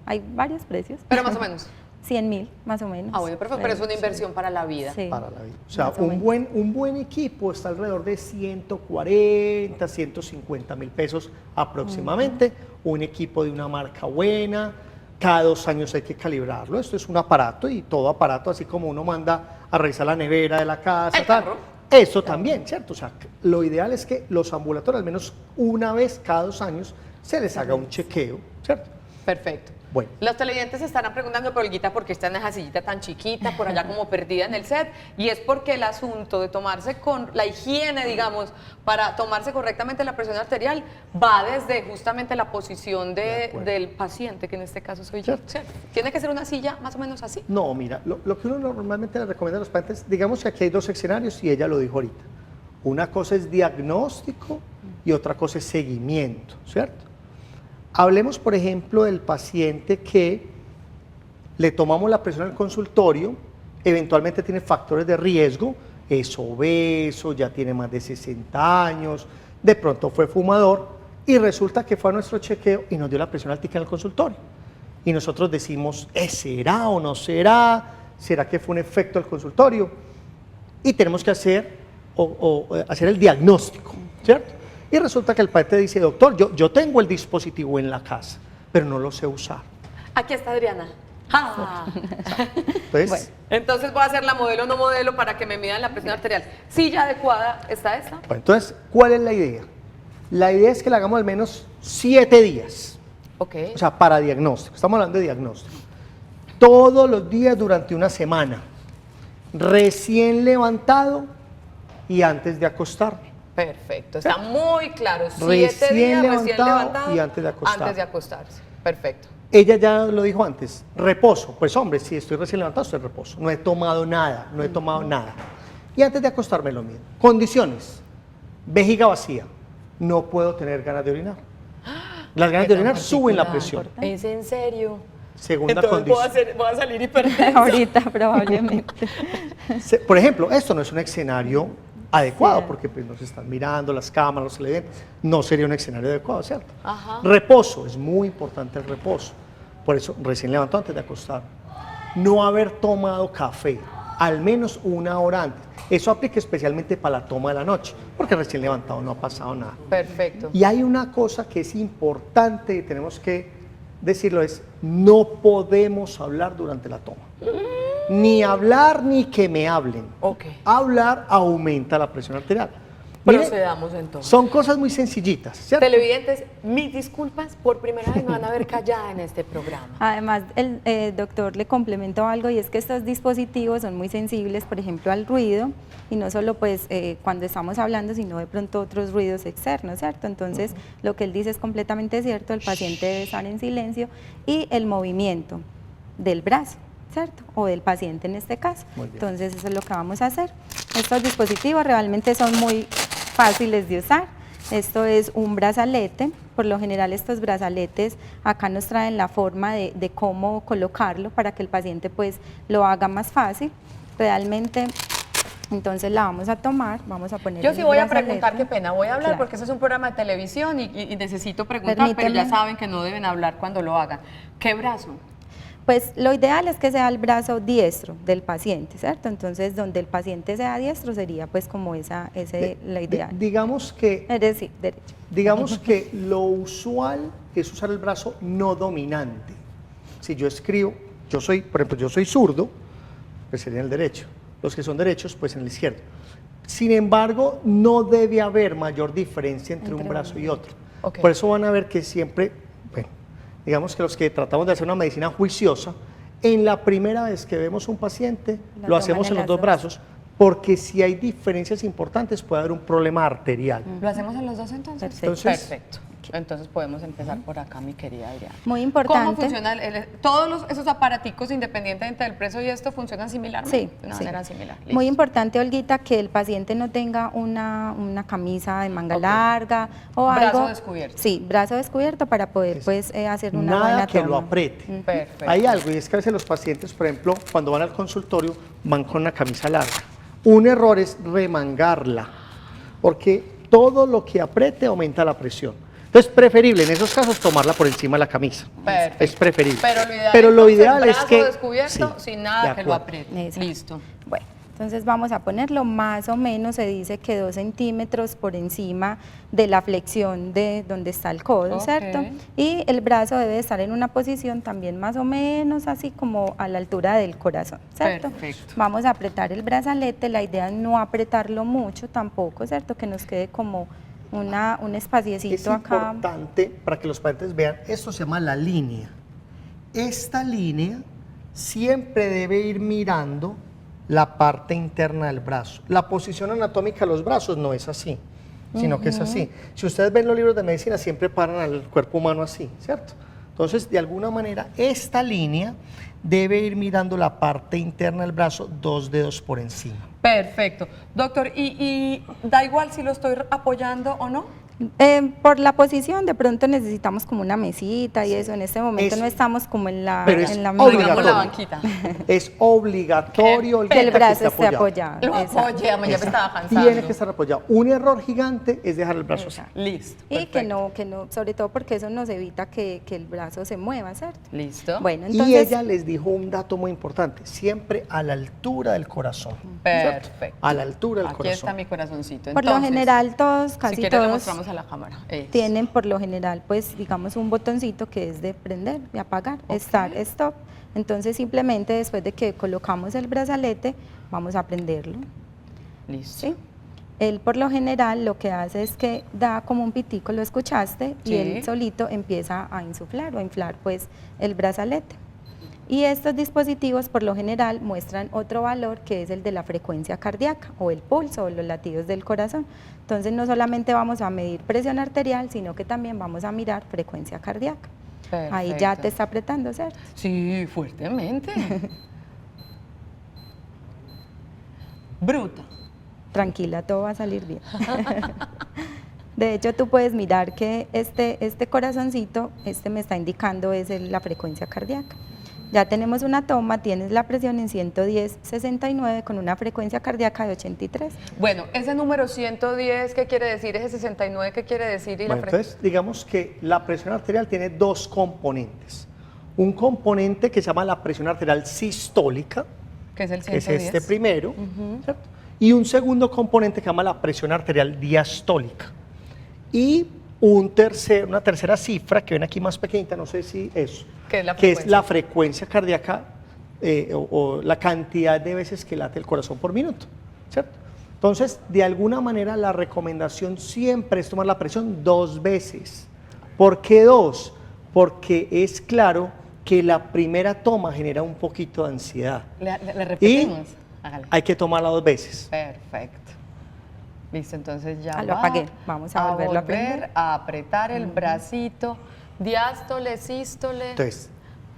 hay varios precios. Pero más o menos. 100.000, más o menos. Ah, bueno, perfecto, pero es una inversión para la vida. Sí. Para la vida. O sea, Más o menos. un buen equipo está alrededor de 140, 150 mil pesos aproximadamente. Un equipo de una marca buena, cada 2 años hay que calibrarlo. Esto es un aparato y todo aparato, así como uno manda a revisar la nevera de la casa, El tal, carro. eso también, ¿cierto? O sea, lo ideal es que los ambulatorios, al menos una vez cada 2 años, se les haga un chequeo, ¿cierto? Perfecto. Bueno. Los televidentes se estarán preguntando, pero Olguita, ¿por qué está en esa sillita tan chiquita, por allá como perdida en el set? Y es porque el asunto de tomarse con la higiene, digamos, para tomarse correctamente la presión arterial, va desde justamente la posición del paciente, que en este caso soy yo. ¿Cierto? ¿Tiene que ser una silla más o menos así? No, mira, lo que uno normalmente le recomienda a los pacientes, digamos que aquí hay 2 escenarios y ella lo dijo ahorita. Una cosa es diagnóstico y otra cosa es seguimiento, ¿cierto? Hablemos, por ejemplo, del paciente que le tomamos la presión en el consultorio, eventualmente tiene factores de riesgo, es obeso, ya tiene más de 60 años, de pronto fue fumador y resulta que fue a nuestro chequeo y nos dio la presión altica en el consultorio. Y nosotros decimos, ¿será o no será? ¿Será que fue un efecto del consultorio? Y tenemos que hacer, hacer el diagnóstico, ¿cierto? Y resulta que el paciente dice, doctor, yo tengo el dispositivo en la casa, pero no lo sé usar. Aquí está Adriana. ¡Ah! Entonces, Bueno. Entonces voy a hacer la modelo no modelo para que me midan la presión arterial. Silla adecuada, ¿está esta? bueno, entonces, ¿cuál es la idea? La idea es que la hagamos al menos 7 días, Ok. o sea, para diagnóstico. Estamos hablando de diagnóstico. Todos los días durante una semana, recién levantado y antes de acostarme. Perfecto, está muy claro. 7 Recién días recién levantado levantado y antes de acostarse. Antes de acostarse. Perfecto. Ella ya lo dijo antes, reposo. Pues hombre, si estoy recién levantado, estoy en reposo. No he tomado nada, no he tomado nada. Y antes de acostarme lo mismo. Condiciones, vejiga vacía, no puedo tener ganas de orinar. Las ganas de orinar suben la presión. ¿Es en serio? Segunda Entonces condición. voy a salir hipertensa. Ahorita probablemente. Por ejemplo, esto no es un escenario adecuado, porque pues, nos están mirando las cámaras, los televidentes, no sería un escenario adecuado, ¿cierto? Ajá. Reposo, es muy importante el reposo, por eso recién levantado antes de acostar. No haber tomado café, al menos 1 hora antes, eso aplica especialmente para la toma de la noche, porque recién levantado no ha pasado nada. Perfecto. Y hay una cosa que es importante y tenemos que decirlo, es no podemos hablar durante la toma. Ni hablar ni que me hablen. Ok. Hablar aumenta la presión arterial. Mire, Procedamos entonces. son cosas muy sencillitas, ¿cierto? Televidentes, mis disculpas, por primera vez me van a ver callada en este programa. Además, el doctor le complementó algo y es que estos dispositivos son muy sensibles, por ejemplo, al ruido y no solo pues cuando estamos hablando, sino de pronto otros ruidos externos, ¿cierto? Entonces, lo que él dice es completamente cierto, el paciente debe estar en silencio y el movimiento del brazo, ¿cierto? O del paciente en este caso. Muy bien. Entonces, eso es lo que vamos a hacer. Estos dispositivos realmente son muy fáciles de usar. Esto es un brazalete, por lo general estos brazaletes acá nos traen la forma de cómo colocarlo para que el paciente pues lo haga más fácil. Realmente, entonces la vamos a tomar, vamos a poner Yo el sí voy a brazalete. preguntar, qué pena, voy a hablar Claro. porque este es un programa de televisión y necesito preguntar, pero Permíteme. ya saben que no deben hablar cuando lo hagan. ¿Qué brazo? Pues lo ideal es que sea el brazo diestro del paciente, ¿cierto? Entonces, donde el paciente sea diestro sería pues como esa la ideal. Digamos que Es decir, derecho. Digamos que lo usual es usar el brazo no dominante. Si yo escribo, por ejemplo, yo soy zurdo, pues sería en el derecho. Los que son derechos, pues en el izquierdo. Sin embargo, no debe haber mayor diferencia entre un brazo y otro. Ok. Por eso van a ver que siempre, bueno, digamos que los que tratamos de hacer una medicina juiciosa, en la primera vez que vemos un paciente, La lo hacemos toman en en los las 2 dos. brazos, porque si hay diferencias importantes puede haber un problema arterial. ¿Lo hacemos en los dos entonces? Perfecto. Entonces, Perfecto. Entonces podemos empezar por acá, mi querida Adriana. Muy importante. ¿Cómo funciona? Todos esos aparaticos, independientemente del precio y esto, funcionan similarmente. Sí, De una sí. manera similar. Muy Listo. importante, Olguita, que el paciente no tenga una camisa de manga Ok. larga o Brazo algo. descubierto. Sí, brazo descubierto para poder pues hacer una Nada buena que toma. lo apriete. Perfecto. Hay algo, y es que a veces los pacientes, por ejemplo, cuando van al consultorio, van con una camisa larga. Un error es remangarla, porque todo lo que apriete aumenta la presión. Entonces, es preferible en esos casos tomarla por encima de la camisa. Perfecto. Es preferible. Pero lo ideal, ideal es brazo que... descubierto, sí, sin nada de que lo acuerdo. apriete. Exacto. Listo. Bueno, entonces vamos a ponerlo más o menos, se dice que 2 centímetros por encima de la flexión de donde está el codo, Ok. ¿cierto? Y el brazo debe estar en una posición también más o menos así como a la altura del corazón, ¿cierto? Perfecto. Vamos a apretar el brazalete, la idea es no apretarlo mucho tampoco, ¿cierto? Que nos quede como un Es espaciecito acá. importante para que los pacientes vean, esto se llama la línea. Esta línea siempre debe ir mirando la parte interna del brazo. La posición anatómica de los brazos no es así, sino que es así. Si ustedes ven los libros de medicina, siempre paran al cuerpo humano así, ¿cierto? Entonces, de alguna manera, esta línea debe ir mirando la parte interna del brazo 2 dedos por encima. Perfecto. Doctor, ¿y da igual si lo estoy apoyando o no? Por la posición, de pronto necesitamos como una mesita y eso. En este momento Es- no estamos como en la, pero es en la obligatorio. Pongamos la banquita. Es obligatorio que el Olguita, brazo esté esté apoyado. Lo Exacto. apoyé, ya me estaba cansando. Tiene que estar apoyado. Un error gigante es dejar el brazo así. Exacto. Listo. Y perfecto. que no, sobre todo porque eso nos evita que el brazo se mueva, ¿cierto? Listo. Bueno, Y entonces, ella les dijo un dato muy importante, siempre a la altura del corazón. ¿cierto? Perfecto. A la altura del Aquí corazón. está mi corazoncito. por lo Entonces, general todos, casi si quieres le todos, mostramos a la cámara. Eso. tienen por lo general, pues, digamos, un botoncito que es de prender y apagar, start, stop. Entonces, simplemente después de que colocamos el brazalete, vamos a prenderlo. Listo. ¿Sí? Él por lo general lo que hace es que da como un pitico, lo escuchaste, Sí. y él solito empieza a insuflar o inflar pues el brazalete. Y estos dispositivos por lo general muestran otro valor que es el de la frecuencia cardíaca o el pulso o los latidos del corazón. Entonces no solamente vamos a medir presión arterial, sino que también vamos a mirar frecuencia cardíaca. Ahí ya Perfecto. te está apretando, ¿cierto? Sí, fuertemente. Bruta. Tranquila, todo va a salir bien. De hecho, tú puedes mirar que este corazoncito, me está indicando es la frecuencia cardíaca. Ya tenemos una toma, tienes la presión en 110/69 con una frecuencia cardíaca de 83. Bueno, ese número 110, ¿qué quiere decir? Ese 69, ¿qué quiere decir? Y Bueno, la entonces, digamos que la presión arterial tiene 2 componentes. Un componente que se llama la presión arterial sistólica, que es el que es 110. este primero, ¿cierto? Y un segundo componente que se llama la presión arterial diastólica. Y una tercera cifra que ven aquí más pequeñita, no sé si eso, ¿Qué es la que es frecuencia? la frecuencia cardíaca o la cantidad de veces que late el corazón por minuto, ¿cierto? Entonces, de alguna manera la recomendación siempre es tomar la presión 2 veces. ¿Por qué 2? Porque es claro que la primera toma genera un poquito de ansiedad. ¿Le repetimos? Hágale. Hay que tomarla 2 veces. Perfecto. Listo, entonces ya Lo va apagué. Vamos a volverlo a prender. volver a apretar el bracito. Diástole, sístole. Entonces,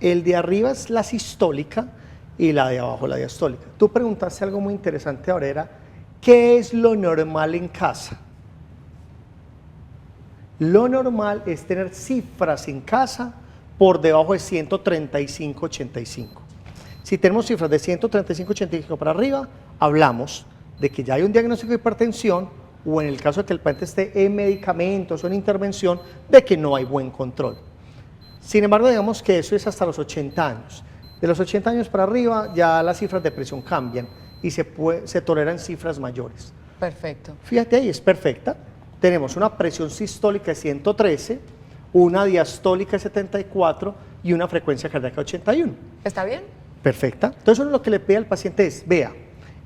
el de arriba es la sistólica y la de abajo la diastólica. Tú preguntaste algo muy interesante ahora, era, ¿qué es lo normal en casa? Lo normal es tener cifras en casa por debajo de 135/85. Si tenemos cifras de 135/85 para arriba, hablamos de que ya hay un diagnóstico de hipertensión o en el caso de que el paciente esté en medicamentos o en intervención, de que no hay buen control. Sin embargo, digamos que eso es hasta los 80 años. De los 80 años para arriba ya las cifras de presión cambian y se toleran cifras mayores. Perfecto. Fíjate ahí, es perfecta. Tenemos una presión sistólica de 113, una diastólica de 74 y una frecuencia cardíaca de 81. ¿Está bien? Perfecta. Entonces uno lo que le pide al paciente es, vea,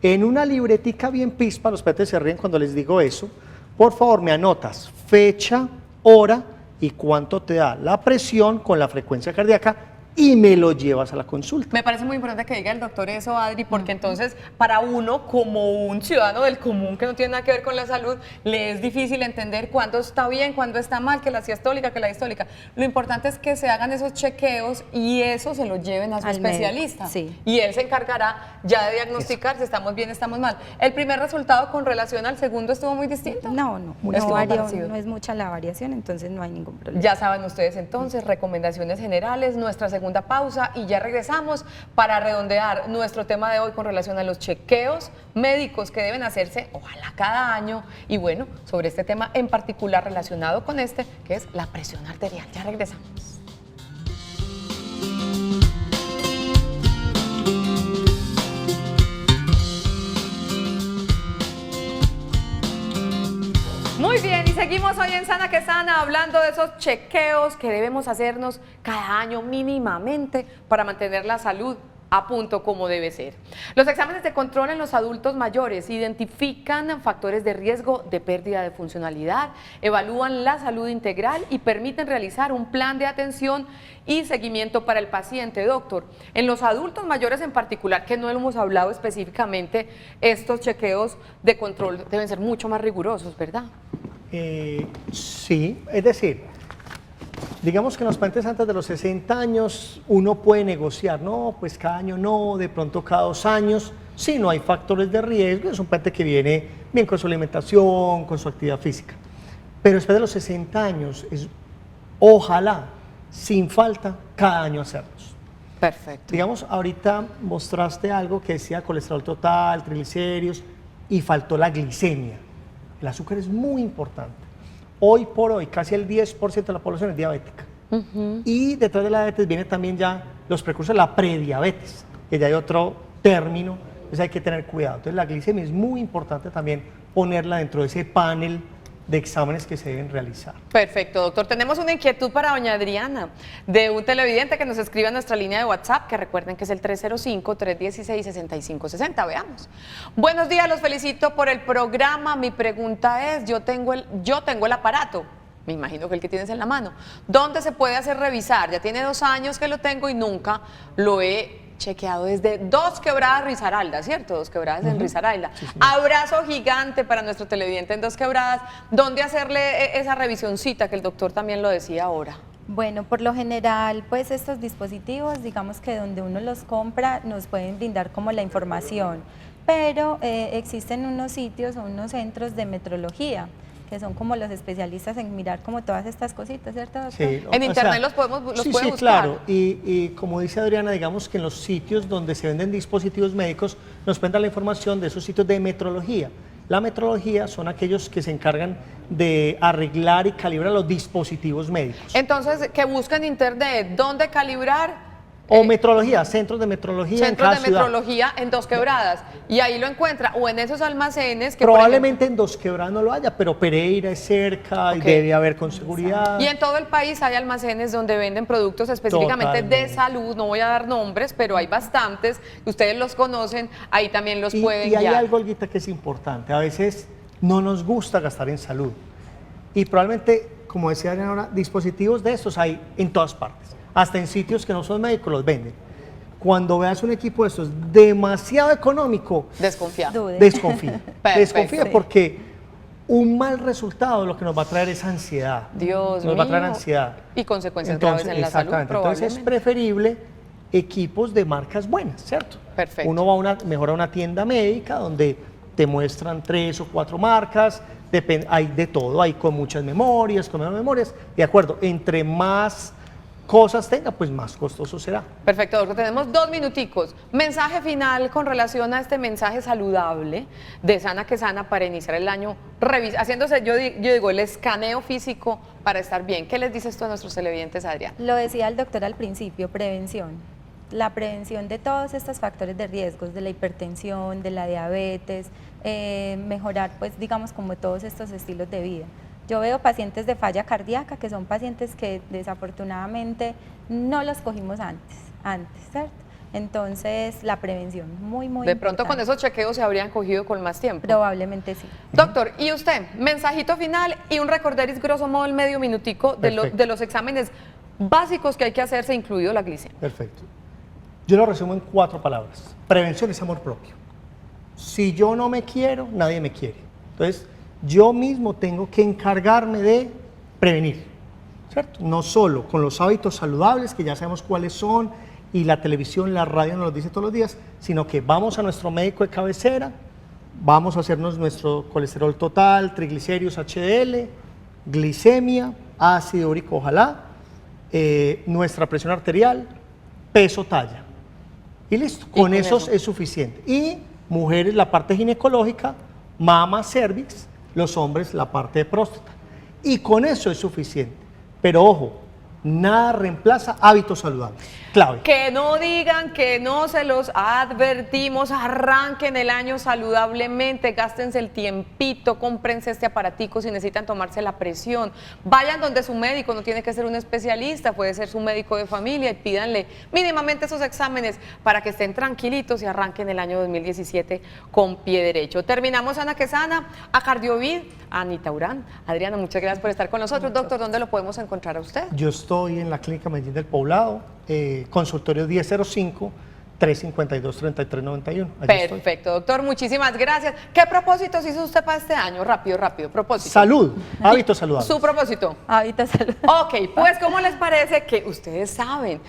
en una libretica bien pispa, los pacientes se ríen cuando les digo eso, por favor me anotas fecha, hora y cuánto te da la presión con la frecuencia cardíaca y me lo llevas a la consulta. Me parece muy importante que diga el doctor eso, Adri, porque entonces para uno como un ciudadano del común que no tiene nada que ver con la salud, le es difícil entender cuándo está bien, cuándo está mal, que la siestólica, que la distólica. Lo importante es que se hagan esos chequeos y eso se lo lleven a su Al médico, especialista. sí. Y él se encargará ya de diagnosticar si estamos bien, estamos mal. ¿El primer resultado con relación al segundo estuvo muy distinto? No, Estuvo varió, parecido. no es mucha la variación, entonces no hay ningún problema. Ya saben ustedes entonces, recomendaciones generales, nuestra segunda pausa y ya regresamos para redondear nuestro tema de hoy con relación a los chequeos médicos que deben hacerse, ojalá cada año, y bueno, sobre este tema en particular relacionado con este, que es la presión arterial. Ya regresamos. Muy bien, y seguimos hoy en Sana que Sana hablando de esos chequeos que debemos hacernos cada año mínimamente para mantener la salud a punto como debe ser. Los exámenes de control en los adultos mayores identifican factores de riesgo de pérdida de funcionalidad, evalúan la salud integral y permiten realizar un plan de atención y seguimiento para el paciente. Doctor, en los adultos mayores en particular, que no hemos hablado específicamente, estos chequeos de control deben ser mucho más rigurosos, ¿verdad? Sí, es decir, digamos que en los pacientes antes de los 60 años uno puede negociar, no, pues cada año no, de pronto cada 2 años, si no hay factores de riesgo, es un paciente que viene bien con su alimentación, con su actividad física. Pero después de los 60 años, ojalá, sin falta, cada año hacerlos. Perfecto. Digamos, ahorita mostraste algo que decía colesterol total, triglicéridos y faltó la glicemia. El azúcar es muy importante. Hoy por hoy, casi el 10% de la población es diabética. Y detrás de la diabetes viene también ya los precursores, la prediabetes, que ya hay otro término, entonces hay que tener cuidado. Entonces la glicemia es muy importante también ponerla dentro de ese panel de exámenes que se deben realizar. Perfecto, doctor. Tenemos una inquietud para doña Adriana, de un televidente que nos escribe a nuestra línea de WhatsApp, que recuerden que es el 305-316-6560. Veamos. Buenos días, los felicito por el programa. Mi pregunta es, yo tengo el aparato, me imagino que el que tienes en la mano, ¿dónde se puede hacer revisar? Ya tiene 2 años que lo tengo y nunca lo he chequeado desde Dos Quebradas, Risaralda, ¿cierto? Dos Quebradas en Risaralda. Sí, abrazo gigante para nuestro televidente en Dos Quebradas. ¿Dónde hacerle esa revisioncita que el doctor también lo decía ahora? Bueno, por lo general, pues estos dispositivos, digamos que donde uno los compra, nos pueden brindar como la información, pero existen unos sitios o unos centros de metrología, que son como los especialistas en mirar como todas estas cositas, ¿cierto, doctor? Sí, en internet los puede buscar. Claro, y como dice Adriana, digamos que en los sitios donde se venden dispositivos médicos nos pueden dar la información de esos sitios de metrología. La metrología son aquellos que se encargan de arreglar y calibrar los dispositivos médicos. Entonces, que busquen en internet dónde calibrar. O metrología, centros de metrología en cada ciudad. Metrología en Dos Quebradas. Y ahí lo encuentra, o en esos almacenes que probablemente en Dos Quebradas no lo haya, pero Pereira es cerca y debe haber con seguridad. Y en todo el país hay almacenes donde venden productos específicamente de salud, no voy a dar nombres, pero hay bastantes, ustedes los conocen, ahí también los pueden guiar. Y hay algo, Olguita, que es importante, a veces no nos gusta gastar en salud. Y probablemente, como decía Adriana ahora, dispositivos de estos hay en todas partes. Hasta en sitios que no son médicos los venden. Cuando veas un equipo de estos demasiado económico, desconfía. Desconfía porque un mal resultado lo que nos va a traer es ansiedad. Dios nos va a traer ansiedad. Y consecuencias graves en la salud, Entonces es preferible equipos de marcas buenas, ¿cierto? Perfecto. Uno va mejor a una tienda médica donde te muestran 3 o 4 marcas, hay de todo, hay con muchas memorias, con menos memorias, de acuerdo, entre más cosas tenga, pues más costoso será. Perfecto, doctor. Tenemos 2 minuticos. Mensaje final con relación a este mensaje saludable de Sana que Sana para iniciar el año, haciéndose, yo digo, el escaneo físico para estar bien. ¿Qué les dices tú a nuestros televidentes, Adrián? Lo decía el doctor al principio, prevención. La prevención de todos estos factores de riesgos, de la hipertensión, de la diabetes, mejorar, pues, digamos, como todos estos estilos de vida. Yo veo pacientes de falla cardíaca que son pacientes que desafortunadamente no los cogimos antes, ¿cierto? Entonces, la prevención, muy importante. De pronto con esos chequeos se habrían cogido con más tiempo. Probablemente sí. Doctor, ¿y usted? Mensajito final y un recorderis grosso modo el medio minutico de los exámenes básicos que hay que hacerse, incluido la glicemia. Perfecto. Yo lo resumo en 4 palabras. Prevención es amor propio. Si yo no me quiero, nadie me quiere. Entonces, yo mismo tengo que encargarme de prevenir, ¿cierto? No solo con los hábitos saludables, que ya sabemos cuáles son, y la televisión, la radio nos lo dice todos los días, sino que vamos a nuestro médico de cabecera, vamos a hacernos nuestro colesterol total, triglicéridos, HDL, glicemia, ácido úrico, ojalá, nuestra presión arterial, peso, talla. Y listo, con eso es suficiente. Y mujeres, la parte ginecológica, mama, cervix, los hombres, la parte de próstata. Y con eso es suficiente. Pero ojo, nada reemplaza hábitos saludables. Clave. Que no digan que no se los advertimos, arranquen el año saludablemente, gástense el tiempito, cómprense este aparatico si necesitan tomarse la presión, vayan donde su médico, no tiene que ser un especialista, puede ser su médico de familia y pídanle mínimamente esos exámenes para que estén tranquilitos y arranquen el año 2017 con pie derecho. Terminamos Sana que Sana, a Cardiovid, a Anita Urán. Adriana, muchas gracias por estar con nosotros. Doctor, ¿dónde lo podemos encontrar a usted? Yo estoy en la Clínica Medellín del Poblado, consultorio 1005-352-3391. Perfecto, doctor, muchísimas gracias. ¿Qué propósitos hizo usted para este año? Rápido, propósito. Salud, hábitos saludables. ¿Su propósito? Ahorita salud. Ok, pues ¿cómo les parece que ustedes saben?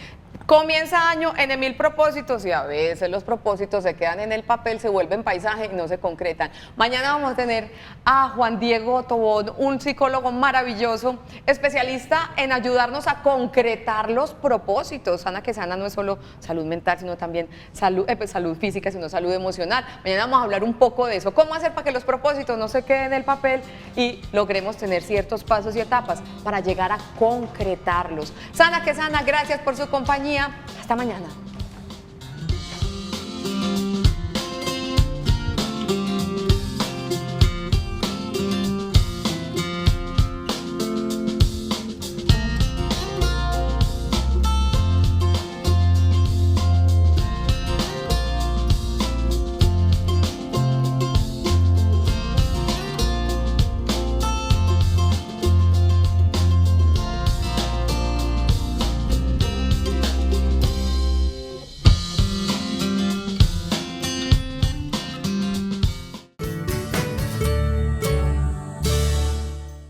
Comienza año en 1000 propósitos y a veces los propósitos se quedan en el papel, se vuelven paisaje y no se concretan. Mañana vamos a tener a Juan Diego Tobón, un psicólogo maravilloso, especialista en ayudarnos a concretar los propósitos. Sana que Sana no es solo salud mental, sino también salud física, sino salud emocional. Mañana vamos a hablar un poco de eso. ¿Cómo hacer para que los propósitos no se queden en el papel y logremos tener ciertos pasos y etapas para llegar a concretarlos? Sana que Sana, gracias por su compañía. Hasta mañana.